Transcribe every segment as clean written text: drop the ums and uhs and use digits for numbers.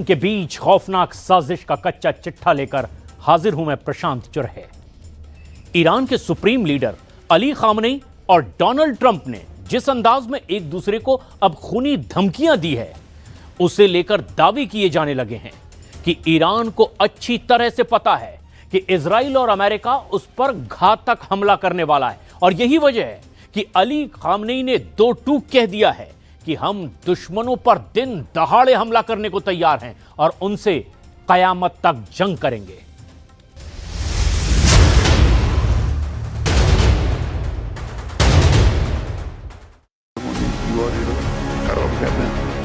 के बीच खौफनाक साजिश का कच्चा चिट्ठा लेकर हाजिर हूं मैं प्रशांत चुरहे। ईरान के सुप्रीम लीडर अली खामनेई और डोनाल्ड ट्रंप ने जिस अंदाज में एक दूसरे को अब खूनी धमकियां दी है, उसे लेकर दावे किए जाने लगे हैं कि ईरान को अच्छी तरह से पता है कि इजराइल और अमेरिका उस पर घातक हमला करने वाला है। और यही वजह है कि अली खामनेई ने दो टूक कह दिया है कि हम दुश्मनों पर दिन दहाड़े हमला करने को तैयार हैं और उनसे कयामत तक जंग करेंगे।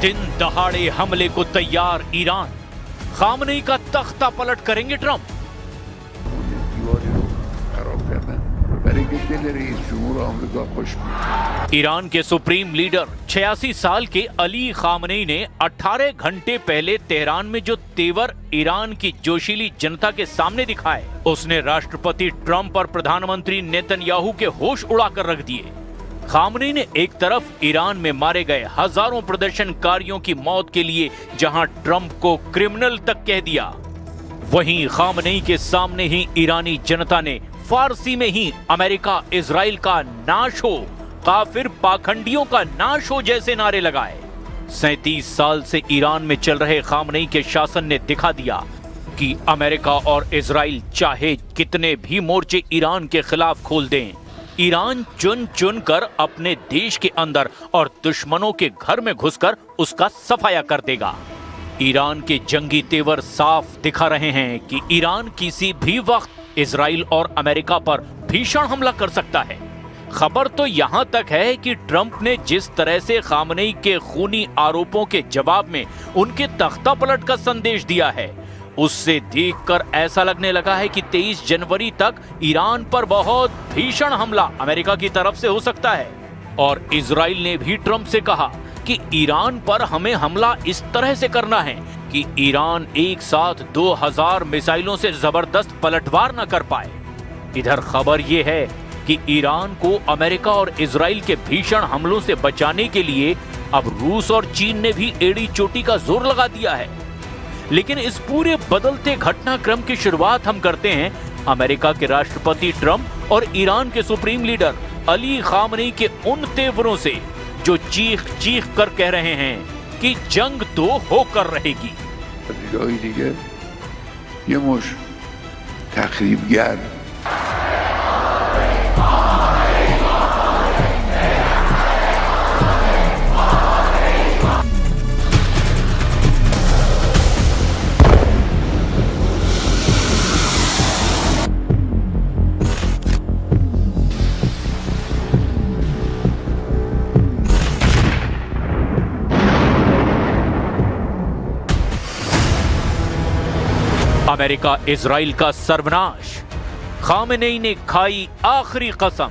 दिन दहाड़े हमले को तैयार ईरान, खामनेई का तख्ता पलट करेंगे ट्रंप। ईरान के सुप्रीम लीडर 86 साल के अली खामनेई ने 18 घंटे पहले तेहरान में जो तेवर ईरान की जोशीली जनता के सामने दिखाए, उसने राष्ट्रपति ट्रंप और प्रधानमंत्री नेतन्याहू के होश उड़ाकर रख दिए। खामनेई ने एक तरफ ईरान में मारे गए हजारों प्रदर्शनकारियों की मौत के लिए जहां ट्रंप को क्रिमिनल तक कह दिया, वहीं खामनेई के सामने ही ईरानी जनता ने फारसी में ही अमेरिका इजराइल का नाश हो, काफिर पाखंडियों का नाश हो जैसे नारे लगाए। 37 साल से ईरान में चल रहे खामनेई के शासन ने दिखा दिया कि अमेरिका और इजराइल चाहे कितने भी मोर्चे ईरान के खिलाफ खोल दें, ईरान चुन चुन कर अपने देश के अंदर और दुश्मनों के घर में घुसकर उसका सफाया कर देगा। ईरान के जंगी तेवर साफ दिखा रहे हैं कि ईरान किसी भी वक्त इजराइल और अमेरिका पर भीषण हमला कर सकता है। खबर तो यहां तक है कि ट्रंप ने जिस तरह से खामनेई के खूनी आरोपों के जवाब में उनके तख्ता पलट का संदेश दिया है, उससे देखकर ऐसा लगने लगा है कि 23 जनवरी तक ईरान पर बहुत भीषण हमला अमेरिका की तरफ से हो सकता है। और इजराइल ने भी ट्रंप से कहा कि ईरान पर हमें हमला इस तरह से करना है कि ईरान एक साथ 2000 मिसाइलों से जबरदस्त पलटवार न कर पाए। इधर खबर यह है कि ईरान को अमेरिका और इजराइल के भीषण हमलों से बचाने के लिए अब रूस और चीन ने भी एड़ी चोटी का जोर लगा दिया है। लेकिन इस पूरे बदलते घटनाक्रम की शुरुआत हम करते हैं अमेरिका के राष्ट्रपति ट्रंप और ईरान के सुप्रीम लीडर अली खामनेई के उन तेवरों से जो चीख चीख कर कह रहे हैं कि जंग तो होकर रहेगी। ये मुश तखरीबगर अमेरिका इजराइल का सर्वनाश, खामनेई ने खाई आखिरी कसम।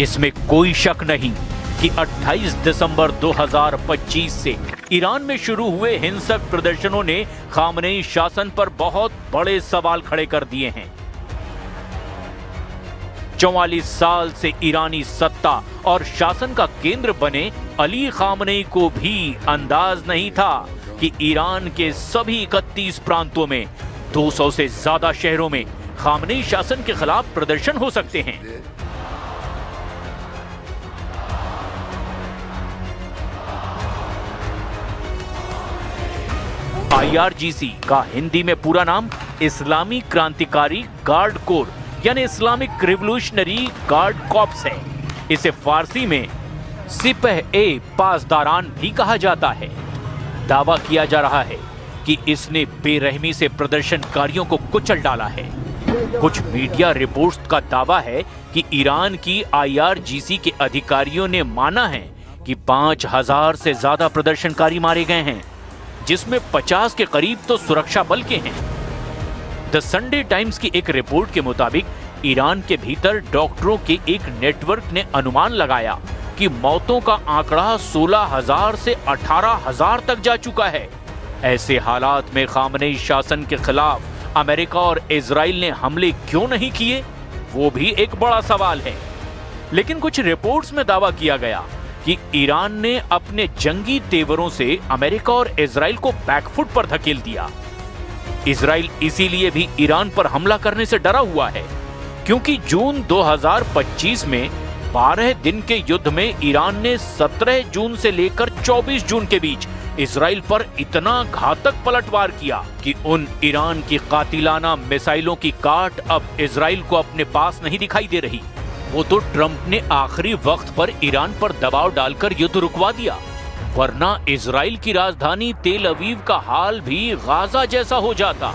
इसमें कोई शक नहीं कि 28 दिसंबर 2025 से ईरान में शुरू हुए हिंसक प्रदर्शनों ने खामनेई शासन पर बहुत बड़े सवाल खड़े कर दिए हैं। 44 साल से ईरानी सत्ता और शासन का केंद्र बने अली खामनेई को भी अंदाज नहीं था कि ईरान के सभी 31 प्रांतों में 200 से ज्यादा शहरों में खामनेई शासन के खिलाफ प्रदर्शन हो सकते हैं। IRGC का हिंदी में पूरा नाम इस्लामी क्रांतिकारी गार्ड कोर यानी इस्लामिक रिवोल्यूशनरी गार्ड कॉर्प्स है। इसे फारसी में सिपह ए पासदारान भी कहा जाता है। दावा किया जा रहा है कि इसने बेरहमी से प्रदर्शनकारियों को कुचल डाला है। कुछ मीडिया रिपोर्ट्स का दावा है कि ईरान की IRGC के अधिकारियों ने माना है कि 5000 से ज्यादा प्रदर्शनकारी मारे गए हैं, जिसमें 50 के करीब तो सुरक्षा बल के हैं। द संडे टाइम्स की एक रिपोर्ट के मुताबिक ईरान के भीतर डॉक्टरों के एक नेटवर्क ने अनुमान लगाया कि मौतों का आंकड़ा 16,000 से 18,000 तक जा चुका है। ऐसे हालात में खामनेई शासन के खिलाफ अमेरिका और इजराइल ने हमले क्यों नहीं किए, वो भी एक बड़ा सवाल है। लेकिन कुछ रिपोर्ट्स में दावा किया गया कि ईरान ने अपने जंगी तेवरों से अमेरिका और इजराइल को बैकफुट पर धकेल दिया। इजराइल इसीलिए भी ईरान पर हमला करने से डरा हुआ है क्योंकि जून 2025 में 12 दिन के युद्ध में ईरान ने 17 जून से लेकर 24 जून के बीच इजराइल पर इतना घातक पलटवार किया कि उन ईरान की कातिलाना मिसाइलों की काट अब इजराइल को अपने पास नहीं दिखाई दे रही। वो तो ट्रंप ने आखिरी वक्त पर ईरान पर दबाव डालकर युद्ध रुकवा दिया, वरना इजराइल की राजधानी तेल अवीव का हाल भी गाजा जैसा हो जाता।